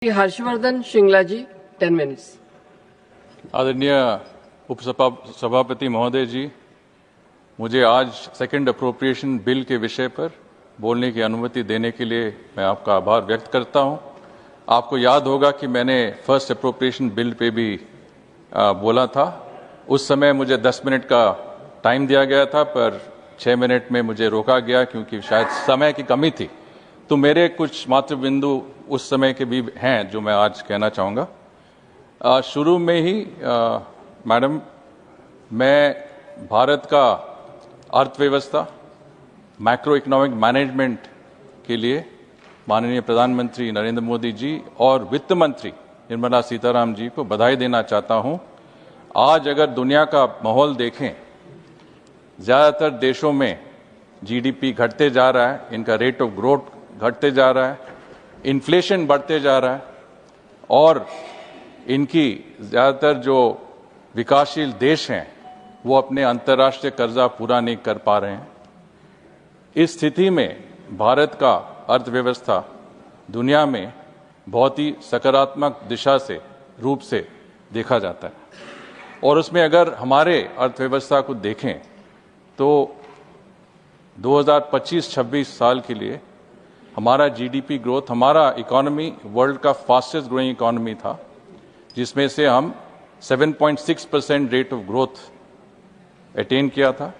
हर्षवर्धन श्रृंगला जी 10 minutes. आदरणीय उपसभापति महोदय जी, मुझे आज सेकंड अप्रोप्रिएशन बिल के विषय पर बोलने की अनुमति देने के लिए मैं आपका आभार व्यक्त करता हूं। आपको याद होगा कि मैंने फर्स्ट अप्रोप्रिएशन बिल पे भी बोला था। उस समय मुझे 10 मिनट का टाइम दिया गया था, पर 6 मिनट में मुझे रोका गया क्योंकि शायद समय की कमी थी। तो मेरे कुछ मात्र बिंदु उस समय के भी हैं जो मैं आज कहना चाहूँगा। शुरू में ही मैडम, मैं भारत का अर्थव्यवस्था, मैक्रो इकोनॉमिक मैनेजमेंट के लिए माननीय प्रधानमंत्री नरेंद्र मोदी जी और वित्त मंत्री निर्मला सीतारामन जी को बधाई देना चाहता हूं। आज अगर दुनिया का माहौल देखें, ज़्यादातर देशों में जीडीपी घटते जा रहा है, इनका रेट ऑफ ग्रोथ घटते जा रहा है, इन्फ्लेशन बढ़ते जा रहा है और इनकी ज़्यादातर जो विकासशील देश हैं वो अपने अंतर्राष्ट्रीय कर्जा पूरा नहीं कर पा रहे हैं। इस स्थिति में भारत का अर्थव्यवस्था दुनिया में बहुत ही सकारात्मक दिशा से रूप से देखा जाता है और उसमें अगर हमारे अर्थव्यवस्था को देखें तो 2025-26 साल के लिए हमारा जीडीपी ग्रोथ, हमारा इकोनॉमी वर्ल्ड का फास्टेस्ट ग्रोइंग इकोनॉमी था, जिसमें से हम 7.6% रेट ऑफ ग्रोथ अटेन किया था।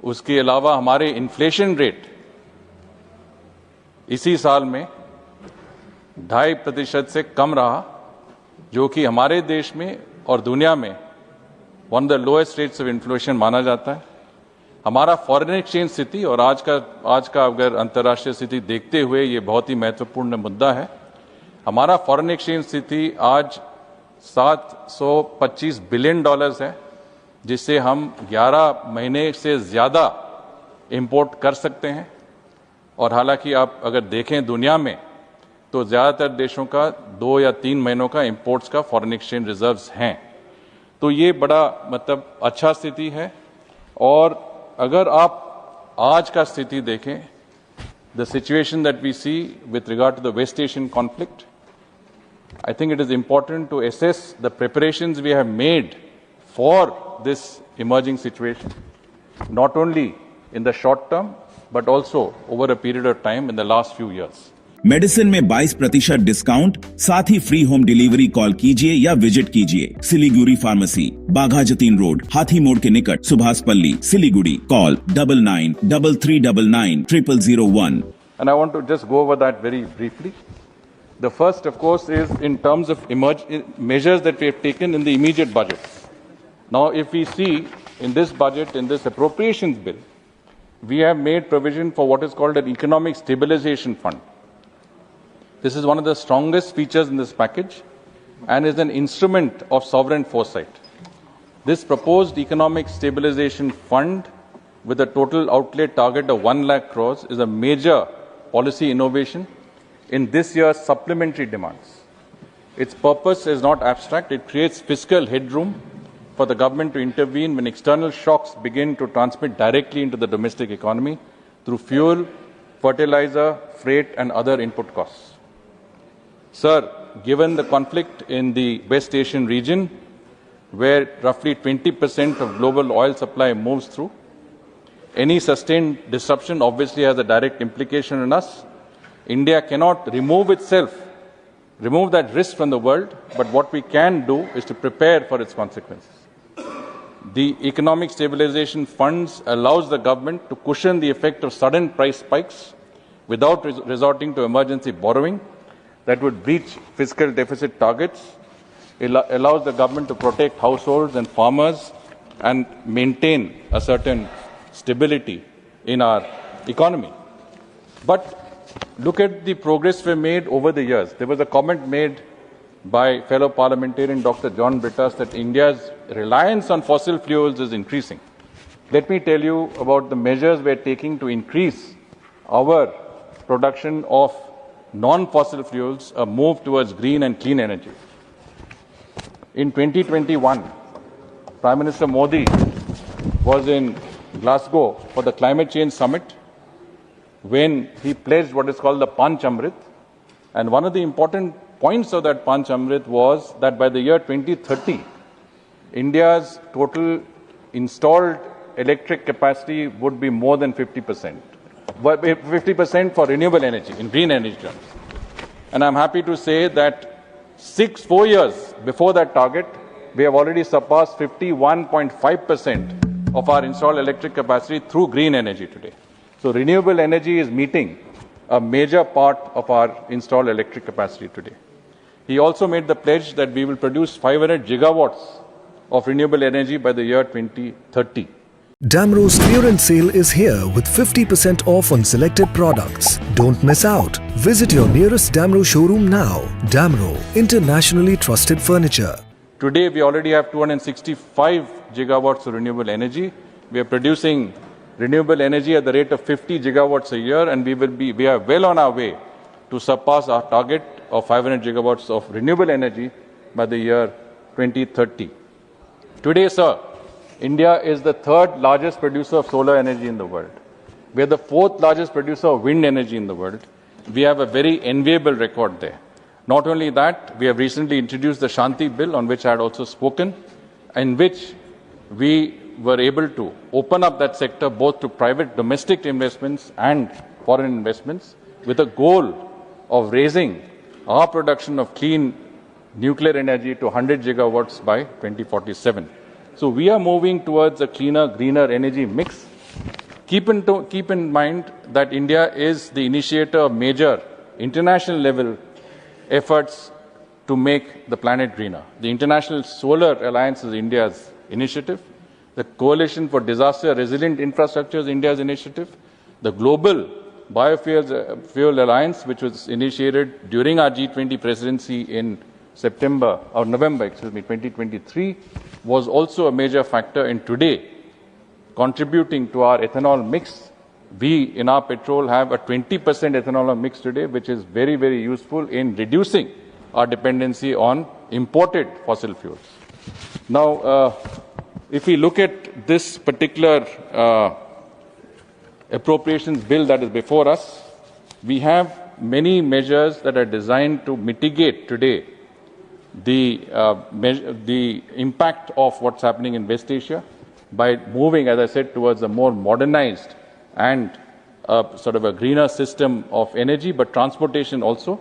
उसके अलावा हमारे इन्फ्लेशन रेट इसी साल में 2.5% से कम रहा, जो कि हमारे देश में और दुनिया में one of the lowest rates of inflation माना जाता है। हमारा फॉरेन एक्सचेंज स्थिति और आज का अगर अंतर्राष्ट्रीय स्थिति देखते हुए ये बहुत ही महत्वपूर्ण मुद्दा है। हमारा फॉरेन एक्सचेंज स्थिति आज $725 बिलियन है, जिससे हम 11 महीने से ज़्यादा इंपोर्ट कर सकते हैं। और हालांकि आप अगर देखें दुनिया में तो ज़्यादातर देशों का 2 या 3 महीनों का इंपोर्ट्स का फॉरेन एक्सचेंज रिजर्व्स हैं। तो ये बड़ा अच्छा स्थिति है। और अगर आप आज का स्थिति देखें, the situation that we see with regard to the West Asian conflict, I think it is important to assess the preparations we have made for this emerging situation, not only in the short term, but also over a period of time in the last few years. Medicine में 22% discount, साथ ही free home delivery. Call कीजिए या visit कीजिए Siliguri pharmacy, बाघा Jatin road, हाथी मोड़ के निकट, सुभाष पल्ली, Siliguri. Call 9933990001. And I want to just go over that very briefly. The first, of course, is in terms of measures that we have taken in the immediate budget. Now, if we see in this budget, in this appropriations bill, we have made provision for what is called an economic stabilization fund. This is one of the strongest features in this package and is an instrument of sovereign foresight. This proposed economic stabilization fund with a total outlay target of 1 lakh crores is a major policy innovation in this year's supplementary demands. Its purpose is not abstract. It creates fiscal headroom for the government to intervene when external shocks begin to transmit directly into the domestic economy through fuel, fertilizer, freight and other input costs. Sir, given the conflict in the West Asian region, where roughly 20% of global oil supply moves through, any sustained disruption obviously has a direct implication on us. India cannot remove that risk from the world, but what we can do is to prepare for its consequences. The economic stabilization funds allows the government to cushion the effect of sudden price spikes without resorting to emergency borrowing that would breach fiscal deficit targets. It allows the government to protect households and farmers and maintain a certain stability in our economy. But look at the progress we made over the years. There was a comment made by fellow parliamentarian Dr. John Brittas that India's reliance on fossil fuels is increasing. Let me tell you about the measures we are taking to increase our production of non-fossil fuels, a move towards green and clean energy. In 2021, Prime Minister Modi was in Glasgow for the Climate Change Summit, when he pledged what is called the Panch Amrit, And one of the important points of that Panch Amrit was that by the year 2030, India's total installed electric capacity would be more than 50%. 50% for renewable energy, in green energy terms. And I'm happy to say that 4 years before that target, we have already surpassed 51.5% of our installed electric capacity through green energy today. So renewable energy is meeting a major part of our installed electric capacity today. He also made the pledge that we will produce 500 gigawatts of renewable energy by the year 2030. Damro's clearance sale is here with 50% off on selected products. Don't miss out. Visit your nearest Damro showroom now. Damro, internationally trusted furniture. Today we already have 265 gigawatts of renewable energy. We are producing renewable energy at the rate of 50 gigawatts a year, and we are well on our way to surpass our target of 500 gigawatts of renewable energy by the year 2030. Today, sir, India is the third largest producer of solar energy in the world. We are the fourth largest producer of wind energy in the world. We have a very enviable record there. Not only that, we have recently introduced the Shanti Bill, on which I had also spoken, in which we were able to open up that sector both to private domestic investments and foreign investments, with a goal of raising our production of clean nuclear energy to 100 gigawatts by 2047. So we are moving towards a cleaner, greener energy mix. Keep in mind that India is the initiator of major international level efforts to make the planet greener. The International Solar Alliance is India's initiative. The Coalition for Disaster Resilient Infrastructure is India's initiative. The Global Biofuel Alliance, which was initiated during our G20 presidency in November 2023, was also a major factor in today contributing to our ethanol mix. We, in our petrol, have a 20% ethanol mix today, which is very, very useful in reducing our dependency on imported fossil fuels. Now, if we look at this particular appropriations bill that is before us, we have many measures that are designed to mitigate today the impact of what's happening in West Asia by moving, as I said, towards a more modernized and sort of a greener system of energy, but transportation also.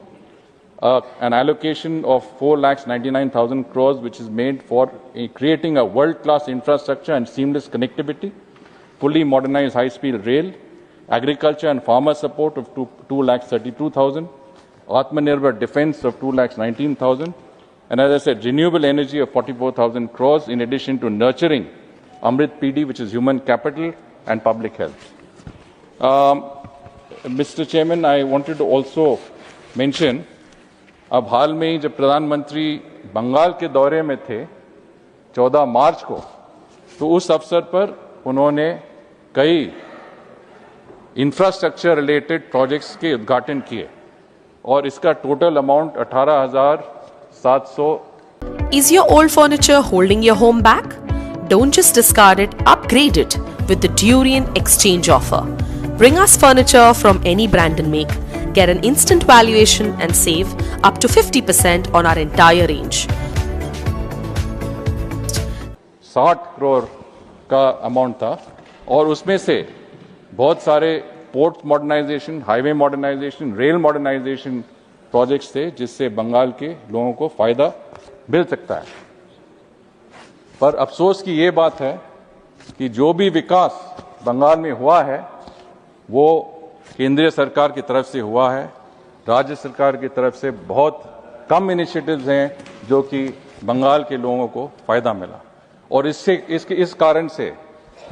An allocation of 4,99,000 crores, which is made for creating a world-class infrastructure and seamless connectivity, fully modernized high-speed rail, agriculture and farmer support of 2,32,000, Atmanirbhar defense of 2,19,000, and as I said, renewable energy of 44,000 crores, in addition to nurturing Amrit PD, which is human capital, and public health. Mr. Chairman, I wanted to also mention, अब हाल में ही जब प्रधानमंत्री बंगाल के दौरे में थे 14 मार्च को, तो उस अवसर पर उन्होंने कई इंफ्रास्ट्रक्चर रिलेटेड प्रोजेक्ट्स के उद्घाटन किए और इसका total amount 18,700. Is your old furniture holding your home back? Don't just discard it, upgrade it with the Durian exchange offer. Bring us furniture from any brand and make. Get an instant valuation and save up to 50% on our entire range. 60 crore का amount था और उसमें से बहुत सारे port modernisation, highway modernisation, rail modernisation projects थे जिससे बंगाल के लोगों को फायदा मिल सकता है. पर अफसोस की ये बात है कि जो भी विकास बंगाल में हुआ है वो केंद्रीय सरकार की तरफ से हुआ है. राज्य सरकार की तरफ से बहुत कम इनिशिएटिव्स हैं जो कि बंगाल के लोगों को फायदा मिला और इस कारण से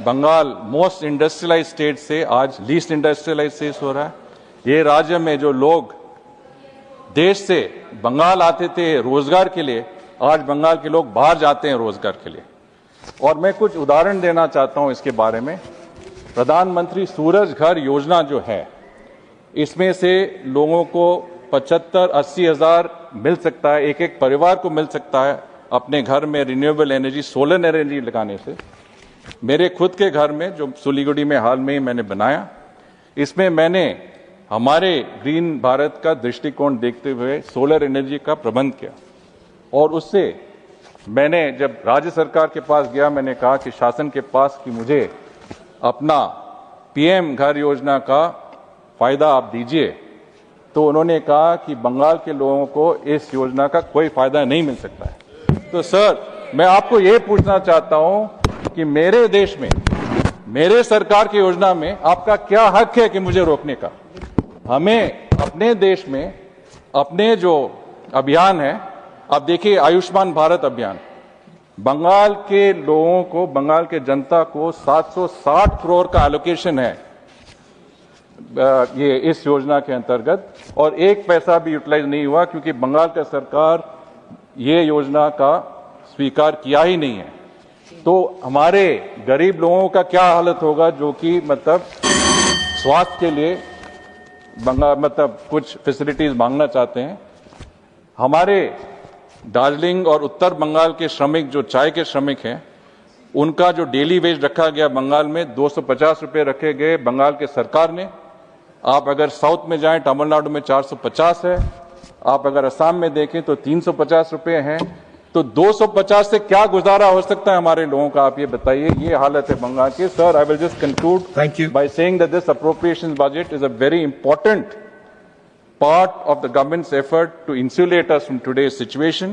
बंगाल मोस्ट इंडस्ट्रियलाइज्ड स्टेट से आज लीस्ट इंडस्ट्रियलाइज्ड स्टेट हो रहा है. ये राज्य में जो लोग देश से बंगाल आते थे रोजगार के लिए, आज बंगाल के लोग बाहर जाते हैं रोजगार के लिए. और मैं कुछ उदाहरण देना चाहता हूं इसके बारे में. प्रधानमंत्री सूरज घर योजना जो है, इसमें से लोगों को 75-80 हजार मिल सकता है, एक परिवार को मिल सकता है अपने घर में रिन्यूएबल एनर्जी, सोलर एनर्जी लगाने से. मेरे खुद के घर में जो सिलीगुड़ी में हाल में ही मैंने बनाया, इसमें मैंने हमारे ग्रीन भारत का दृष्टिकोण देखते हुए सोलर एनर्जी का प्रबंध किया। और उससे मैंने जब राज्य सरकार के पास गया, मैंने कहा कि शासन के पास कि मुझे अपना पीएम घर योजना का फायदा आप दीजिए, तो उन्होंने कहा कि बंगाल के लोगों को इस योजना का कोई फायदा नहीं मिल सकता है। तो सर, मैं आपको ये पूछना चाहता हूं कि मेरे देश में, मेरे सरकार की योजना में आपका क्या हक है कि मुझे रोकने का? हमें अपने देश में अपने जो अभियान है, अब देखिए आयुष्मान भारत अभियान, बंगाल के लोगों को, बंगाल के जनता को 760 करोड़ का एलोकेशन है ये इस योजना के अंतर्गत, और एक पैसा भी यूटिलाइज नहीं हुआ क्योंकि बंगाल का सरकार ये योजना का स्वीकार किया ही नहीं है। तो हमारे गरीब लोगों का क्या हालत होगा जो कि मतलब स्वास्थ्य के लिए मतलब कुछ फैसिलिटीज मांगना चाहते हैं। हमारे दार्जिलिंग और उत्तर बंगाल के श्रमिक जो चाय के श्रमिक हैं, उनका जो डेली वेज रखा गया बंगाल में 250 रुपए रखे गए बंगाल के सरकार ने। आप अगर साउथ में जाएं, तमिलनाडु में 450 है, आप अगर असम में देखें तो 350 रुपए हैं। तो 250 से क्या गुजारा हो सकता है हमारे लोगों का, आप ये बताइए। ये हालत है बंगाल की। Sir, I will just conclude by saying that this appropriations budget is a very important part of the government's effort to insulate us from today's situation,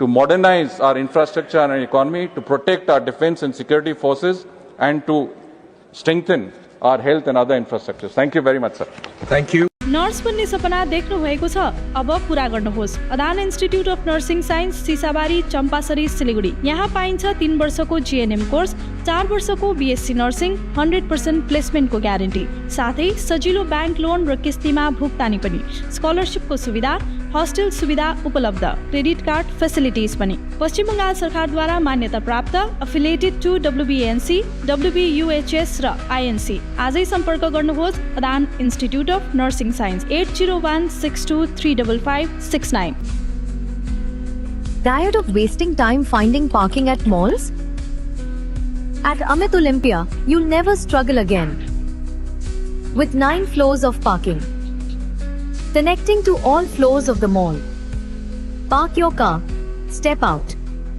to modernize our infrastructure and economy, to protect our defense and security forces, and to strengthen our health and other infrastructures. Thank you very much, sir. Thank you. Nurse बन्ने सपना देख्नु भएको छ, अब पूरा गर्नुहोस्। Adan institute of nursing science, Sisabari, Champasari, Siliguri. यहाँ पाइन्छ 3 वर्षको जीएनएम कोर्स, 4 वर्षको बीएससी नर्सिङ, 100% प्लेसमेन्टको ग्यारेन्टी, साथै सजिलो ब्याङ्क लोन र किस्तीमा भुक्तानी पनि, स्कलरसिपको सुविधा, हस्टेल सुविधा उपलब्ध, क्रेडिट कार्ड फेसिलिटिज पनि। पश्चिम बंगाल सरकारद्वारा मान्यता प्राप्त, एफिलिएटेड टु WBNC, WBUHS र INC। आजै सम्पर्क गर्नुहोस् Adan institute of nursing science, 8016235569। Tired of wasting time finding parking at malls? At Amit Olympia, you'll never struggle again. With 9 floors of parking, connecting to all floors of the mall. Park your car, step out,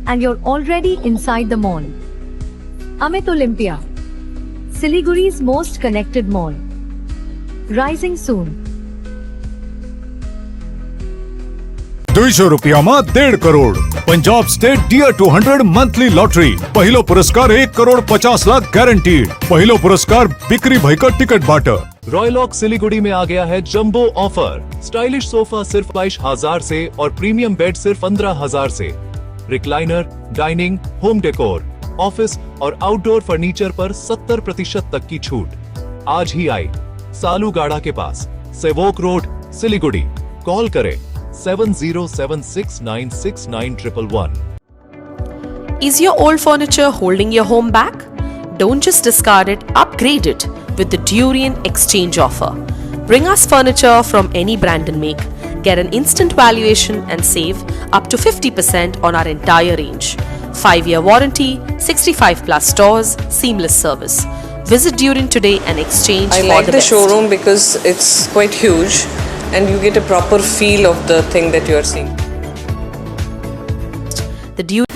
and you're already inside the mall. Amit Olympia, Siliguri's most connected mall. Rising soon. 200 रुपयामा 1.5 crore. Punjab state dear 200 monthly lottery. पहिलो पुरस्कार 1 crore 50 lakh guaranteed. पहिलो पुरस्कार बिक्री भएका टिकटबाट। रॉयलॉक सिलीगुड़ी में आ गया है जंबो ऑफर। स्टाइलिश सोफा सिर्फ 22,000 से और प्रीमियम बेड सिर्फ 15,000 से। Recliner, dining, home decor, office और आउटडोर फर्नीचर पर 70% तक की छूट। आज ही आए सालूगाड़ा के पास, सेवोक रोड, सिलीगुड़ी। कॉल करें 7076969111. Is your old furniture holding your home back? Don't just discard it, upgrade it with the Durian exchange offer. Bring us furniture from any brand and make. Get an instant valuation and save up to 50% on our entire range. 5-year warranty, 65+ stores, seamless service. Visit Durian today and exchange for the best. I like the showroom because it's quite huge and you get a proper feel of the thing that you are seeing. The Durian